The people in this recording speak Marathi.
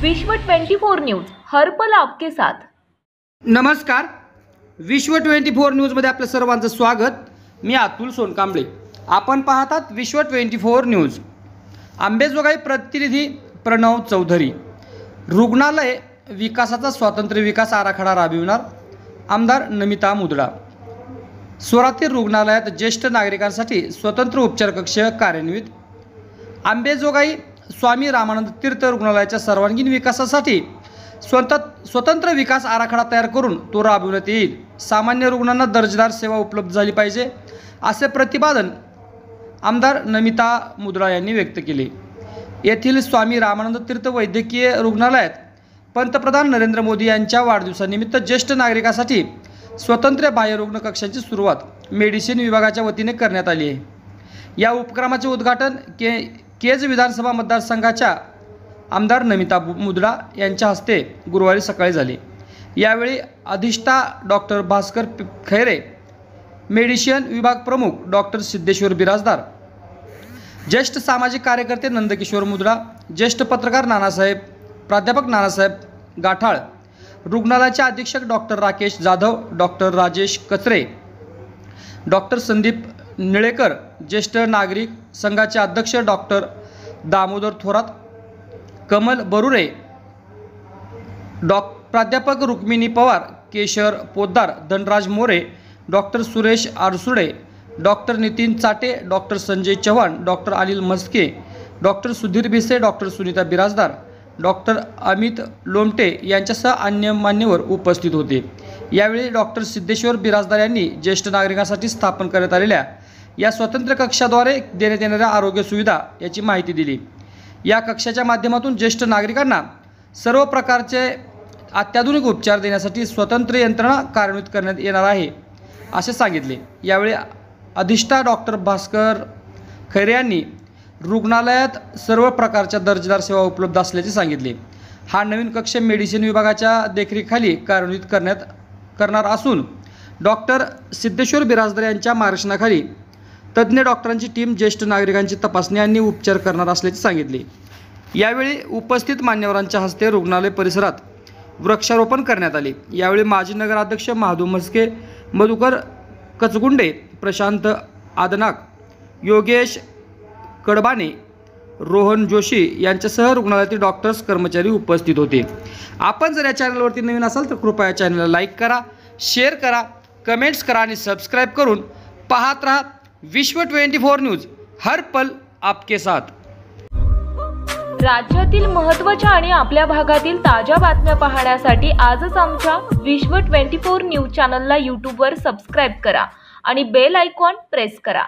विश्व 24 न्यूज हर पल आपके साथ। नमस्कार, विश्व 24 न्यूजमध्ये आपलं सर्वांचं स्वागत। मी अतुल सोनकांबळे। आपण पाहतात विश्व 24 न्यूज। आंबेजोगाई प्रतिनिधी प्रणव चौधरी। रुग्णालय विकासाचा स्वतंत्र विकास आराखडा राबविणार आमदार नमिता मुदडा। स्वरातील रुग्णालयात ज्येष्ठ नागरिकांसाठी स्वतंत्र उपचार कक्ष कार्यान्वित। आंबेजोगाई स्वामी रामानंद तीर्थ रुग्णालयाच्या सर्वांगीण विकासासाठी स्वतंत्र विकास आराखडा तयार करून तो राबविण्यात येईल। सामान्य रुग्णांना दर्जेदार सेवा उपलब्ध झाली पाहिजे असे प्रतिपादन आमदार नमिता मुदडा यांनी व्यक्त केले। येथील स्वामी रामानंद तीर्थ वैद्यकीय रुग्णालयात पंतप्रधान नरेंद्र मोदी यांच्या वाढदिवसानिमित्त ज्येष्ठ नागरिकांसाठी स्वतंत्र बाह्यरुग्ण कक्षाची सुरुवात मेडिसिन विभागाच्या वतीने करण्यात आली आहे। या उपक्रमाचे उद्घाटन केज विधानसभा मतदारसंघाच्या आमदार नमिता मुदडा यांच्या हस्ते गुरुवारी सकाळी झाले। यावेळी अधिष्ठा डॉक्टर भास्कर खैरे, मेडिसिन विभाग प्रमुख डॉक्टर सिद्धेश्वर बिराजदार, ज्येष्ठ सामाजिक कार्यकर्ते नंदकिशोर मुदडा, ज्येष्ठ पत्रकार प्राध्यापक नानासाहेब गाठाळ, रुग्णालयाचे अधीक्षक doctor Rakesh Jadhav, doctor Rajesh Kachare, doctor Sandeep Nilekar, ज्येष्ठ नागरिक संघाचे अध्यक्ष डॉक्टर दामोदर थोरात, कमल बरुरे, प्राध्यापक Rukmini Pawar, Keshar Poddar, Dhanraj More, doctor Suresh Arsude, doctor Nitin Chate, doctor Sanjay Chavan, doctor Anil Maske, doctor Sudhir Bhise, doctor Sunita Birajdar, doctor Amit Lomte यांच्यासह अन्य मान्यवर उपस्थित होते। यावेळी डॉक्टर सिद्धेश्वर बिराजदार यांनी ज्येष्ठ नागरिकांसाठी स्थापन करण्यात आलेल्या या स्वतंत्र कक्षाद्वारे देण्यात येणाऱ्या आरोग्य सुविधा याची माहिती दिली। या कक्षाच्या माध्यमातून ज्येष्ठ नागरिकांना सर्व प्रकारचे अत्याधुनिक उपचार देण्यासाठी स्वतंत्र यंत्रणा कार्यान्वित करण्यात येणार आहे असे सांगितले। यावेळी अधिष्ठा डॉक्टर भास्कर खैरे यांनी रुग्णालयात सर्व प्रकारच्या दर्जेदार सेवा उपलब्ध असल्याचे सांगितले। हा नवीन कक्ष मेडिसिन विभागाच्या देखरेखीखाली कार्यान्वित करणार असून डॉक्टर सिद्धेश्वर बिराजदार यांच्या मार्गदर्शनाखाली तज्ज्ञ डॉक्टरांची टीम ज्येष्ठ नागरिकांची तपासणी आणि उपचार करणार असल्याचे सांगितले। यावेळी उपस्थित मान्यवरांच्या हस्ते रुग्णालय परिसरात वृक्षारोपण करण्यात आले। यावेळी माजी नगराध्यक्ष महादू मस्के, मधुकर कचगुंडे, प्रशांत आदनाक, योगेश कडबाने, रोहन जोशी यांच्यासह रुग्णालयातील डॉक्टर्स कर्मचारी उपस्थित होते। आपण जर या चॅनलवरती नवीन असाल तर कृपया या चॅनलला लाईक करा, शेअर करा, कमेंट्स करा आणि सबस्क्राईब करून पाहत रहा विश्व 24 न्यूज हर पल आपके साथ। राज्यातील महत्त्वाच्या आणि आपल्या भागातील ताज्या बातम्या पाहण्यासाठी आजच आमच्या विश्व 24 न्यूज चॅनलला यूट्यूबवर सबस्क्राईब करा आणि बेल आयकॉन प्रेस करा।